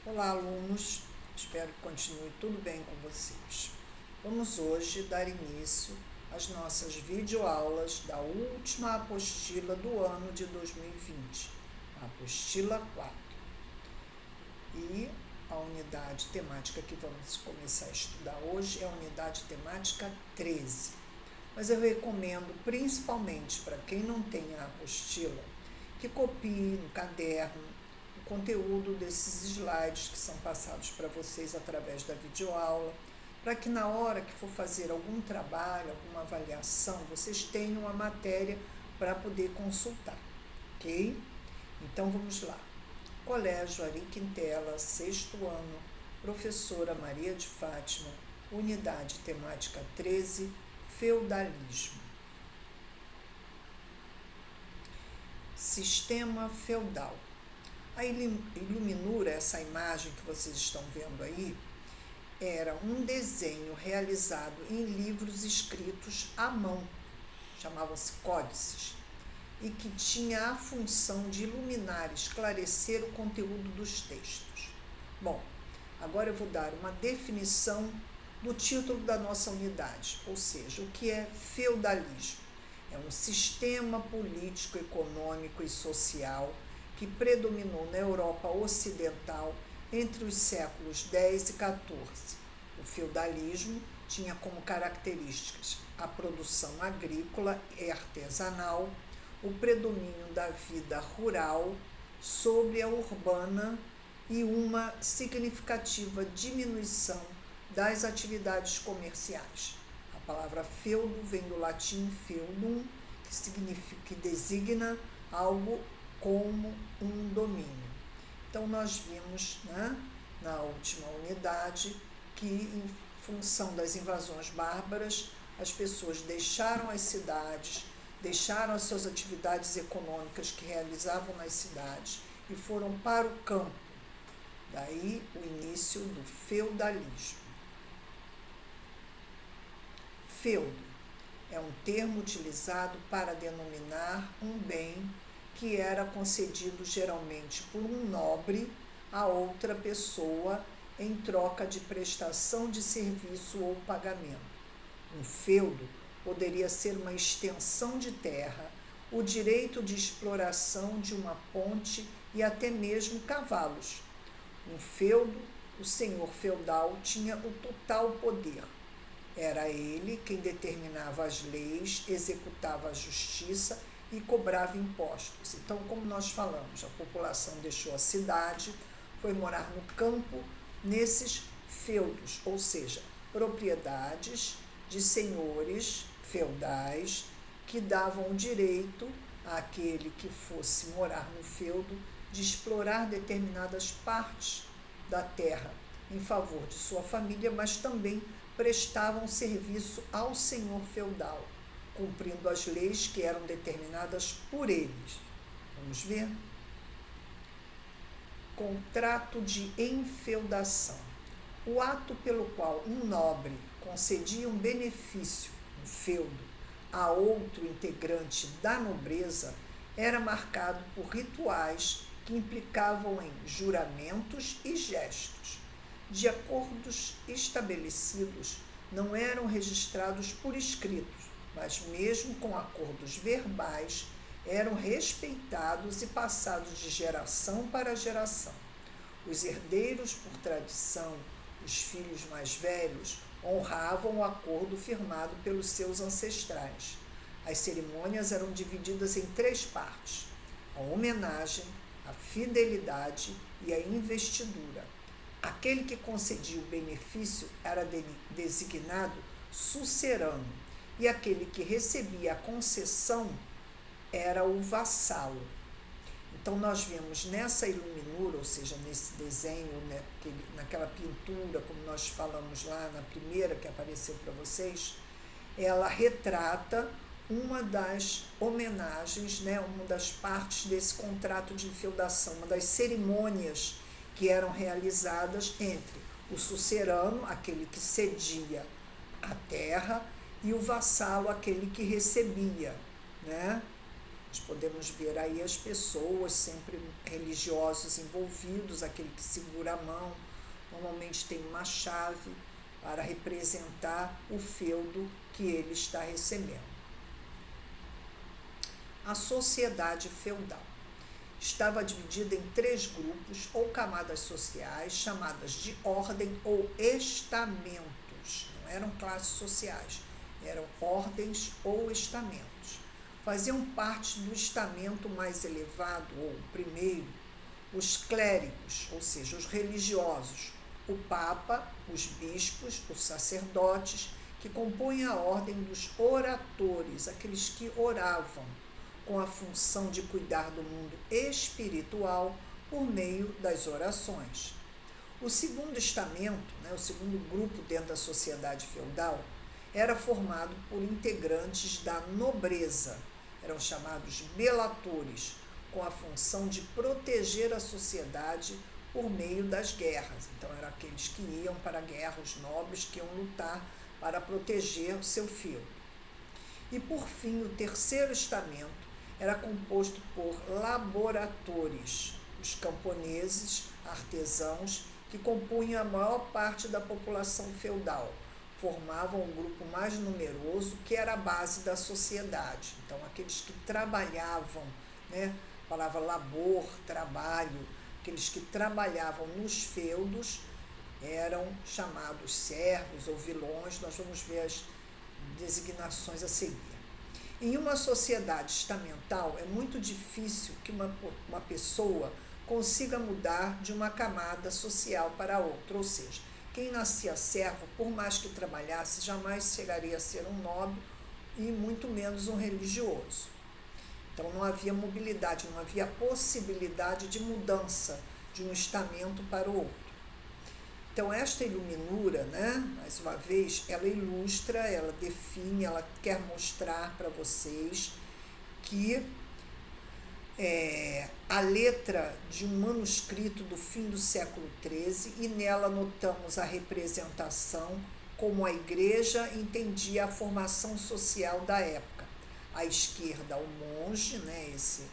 Olá, alunos. Espero que continue tudo bem com vocês. Vamos hoje dar início às nossas videoaulas da última apostila do ano de 2020, a apostila 4. E a unidade temática que vamos começar a estudar hoje é a unidade temática 13. Mas eu recomendo, principalmente para quem não tem a apostila, que copie no caderno o conteúdo desses slides que são passados para vocês através da videoaula, para que na hora que for fazer algum trabalho, alguma avaliação, vocês tenham a matéria para poder consultar, ok? Então vamos lá. Colégio Ari Quintela, sexto ano, professora Maria de Fátima, unidade temática 13, feudalismo. Sistema feudal. A iluminura, essa imagem que vocês estão vendo aí, era um desenho realizado em livros escritos à mão, chamavam-se códices, e que tinha a função de iluminar, esclarecer o conteúdo dos textos. Bom, agora eu vou dar uma definição do título da nossa unidade, ou seja, o que é feudalismo. É um sistema político, econômico e social que predominou na Europa Ocidental entre os séculos X e XIV. O feudalismo tinha como características a produção agrícola e artesanal, o predomínio da vida rural sobre a urbana e uma significativa diminuição das atividades comerciais. A palavra feudo vem do latim feudum, que designa algo como um domínio. Então, nós vimos, na última unidade que, em função das invasões bárbaras, as pessoas deixaram as cidades, deixaram as suas atividades econômicas que realizavam nas cidades e foram para o campo. Daí o início do feudalismo. Feudo é um termo utilizado para denominar um bem que era concedido geralmente por um nobre a outra pessoa em troca de prestação de serviço ou pagamento. Um feudo poderia ser uma extensão de terra, o direito de exploração de uma ponte e até mesmo cavalos. Um feudo, o senhor feudal tinha o total poder. Era ele quem determinava as leis, executava a justiça e cobrava impostos. Então, como nós falamos, a população deixou a cidade, foi morar no campo, nesses feudos, ou seja, propriedades de senhores feudais que davam o direito àquele que fosse morar no feudo de explorar determinadas partes da terra em favor de sua família, mas também prestavam serviço ao senhor feudal, cumprindo as leis que eram determinadas por eles. Vamos ver? Contrato de enfeudação. O ato pelo qual um nobre concedia um benefício, um feudo, a outro integrante da nobreza era marcado por rituais que implicavam em juramentos e gestos. De acordos estabelecidos, não eram registrados por escritos, mas mesmo com acordos verbais, eram respeitados e passados de geração para geração. Os herdeiros, por tradição, os filhos mais velhos, honravam o acordo firmado pelos seus ancestrais. As cerimônias eram divididas em 3 partes: a homenagem, a fidelidade e a investidura. Aquele que concedia o benefício era designado sucerano, e aquele que recebia a concessão era o vassalo. Então, nós vemos nessa iluminura, ou seja, nesse desenho, naquela pintura, como nós falamos lá na primeira que apareceu para vocês, ela retrata uma das homenagens, uma das partes desse contrato de enfeudação, uma das cerimônias que eram realizadas entre o sucerano, aquele que cedia a terra, e o vassalo, aquele que recebia, Nós podemos ver aí as pessoas, sempre religiosos envolvidos, aquele que segura a mão, normalmente tem uma chave para representar o feudo que ele está recebendo. A sociedade feudal estava dividida em 3 grupos ou camadas sociais, chamadas de ordem ou estamentos. Não eram classes sociais, eram ordens ou estamentos. Faziam parte do estamento mais elevado, ou primeiro, os clérigos, ou seja, os religiosos, o papa, os bispos, os sacerdotes, que compõem a ordem dos oratores, aqueles que oravam, com a função de cuidar do mundo espiritual por meio das orações. O segundo estamento, o segundo grupo dentro da sociedade feudal, era formado por integrantes da nobreza, eram chamados belatores, com a função de proteger a sociedade por meio das guerras. Então, eram aqueles que iam para a guerra, os nobres que iam lutar para proteger o seu feudo. E, por fim, o terceiro estamento era composto por laboratores, os camponeses, artesãos, que compunham a maior parte da população feudal, formavam um grupo mais numeroso, que era a base da sociedade. Então, aqueles que trabalhavam, a palavra labor, trabalho, aqueles que trabalhavam nos feudos eram chamados servos ou vilões. Nós vamos ver as designações a seguir. Em uma sociedade estamental, é muito difícil que uma pessoa consiga mudar de uma camada social para outra, ou seja, quem nascia servo, por mais que trabalhasse, jamais chegaria a ser um nobre e muito menos um religioso. Então não havia mobilidade, não havia possibilidade de mudança de um estamento para o outro. Então esta iluminura, mais uma vez, ela ilustra, ela define, ela quer mostrar para vocês que a letra de um manuscrito do fim do século XIII, e nela notamos a representação como a igreja entendia a formação social da época. À esquerda, o monge, esse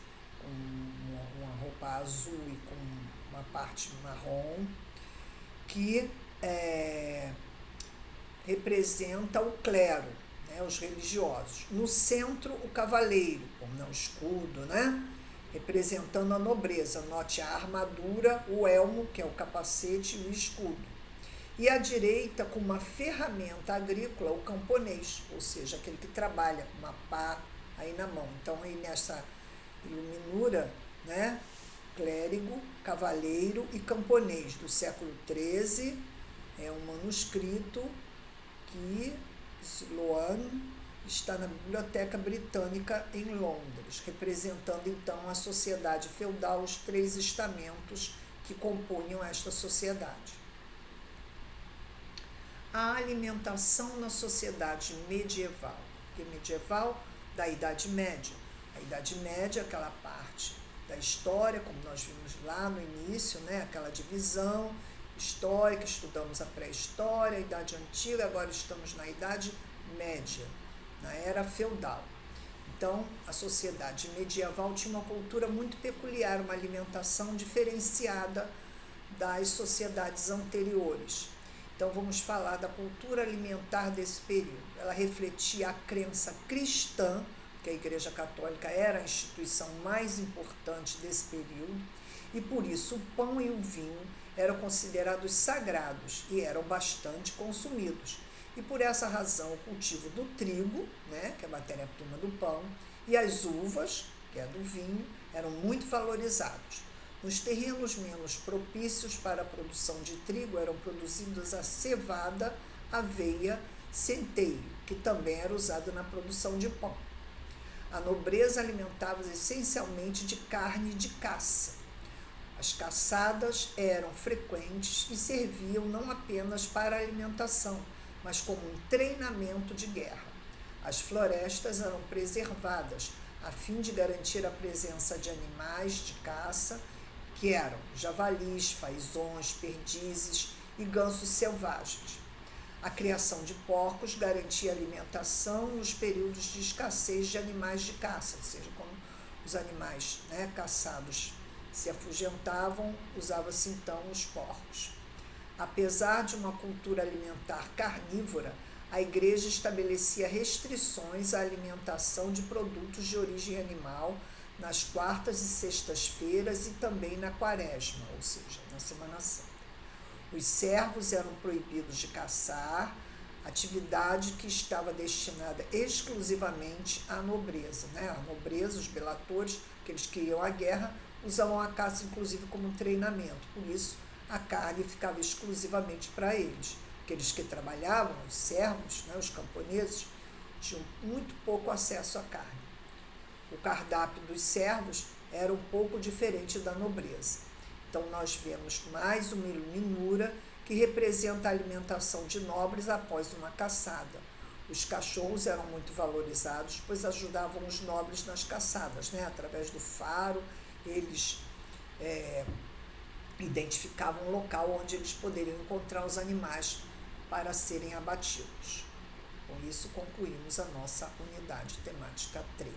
com uma roupa azul e com uma parte marrom, que representa o clero, os religiosos. No centro, o cavaleiro, como o escudo, representando a nobreza. Note a armadura, o elmo, que é o capacete, e o escudo. E à direita, com uma ferramenta agrícola, o camponês, ou seja, aquele que trabalha com uma pá aí na mão. Então, aí nessa iluminura, clérigo, cavaleiro e camponês do século XIII, é um manuscrito que Sloan está na Biblioteca Britânica em Londres, representando então a sociedade feudal, os 3 estamentos que compunham esta sociedade. A alimentação na sociedade medieval, que medieval da Idade Média. A Idade Média é aquela parte da história, como nós vimos lá no início, aquela divisão histórica, estudamos a pré-história, a Idade Antiga, agora estamos na Idade Média, na Era Feudal. Então, a sociedade medieval tinha uma cultura muito peculiar, uma alimentação diferenciada das sociedades anteriores. Então, vamos falar da cultura alimentar desse período. Ela refletia a crença cristã, que a Igreja Católica era a instituição mais importante desse período, e por isso o pão e o vinho eram considerados sagrados e eram bastante consumidos. E por essa razão o cultivo do trigo, que é a matéria-prima do pão, e as uvas, que é do vinho, eram muito valorizados. Nos terrenos menos propícios para a produção de trigo eram produzidas a cevada, aveia, centeio, que também era usado na produção de pão. A nobreza alimentava-se essencialmente de carne de caça. As caçadas eram frequentes e serviam não apenas para a alimentação, mas como um treinamento de guerra. As florestas eram preservadas a fim de garantir a presença de animais de caça, que eram javalis, faisões, perdizes e gansos selvagens. A criação de porcos garantia alimentação nos períodos de escassez de animais de caça, ou seja, quando os animais, né, caçados se afugentavam, usava-se então os porcos. Apesar de uma cultura alimentar carnívora, a Igreja estabelecia restrições à alimentação de produtos de origem animal nas quartas e sextas-feiras e também na quaresma, ou seja, na Semana Santa. Os servos eram proibidos de caçar, atividade que estava destinada exclusivamente à nobreza. Né? A nobreza, os belatores, aqueles que iam à guerra, usavam a caça inclusive como treinamento, por isso a carne ficava exclusivamente para eles. Aqueles que trabalhavam, os servos, né, os camponeses, tinham muito pouco acesso à carne. O cardápio dos servos era um pouco diferente da nobreza. Então nós vemos mais uma iluminura que representa a alimentação de nobres após uma caçada. Os cachorros eram muito valorizados, pois ajudavam os nobres nas caçadas, né? Através do faro, eles identificavam o local onde eles poderiam encontrar os animais para serem abatidos. Com isso, concluímos a nossa unidade temática 13.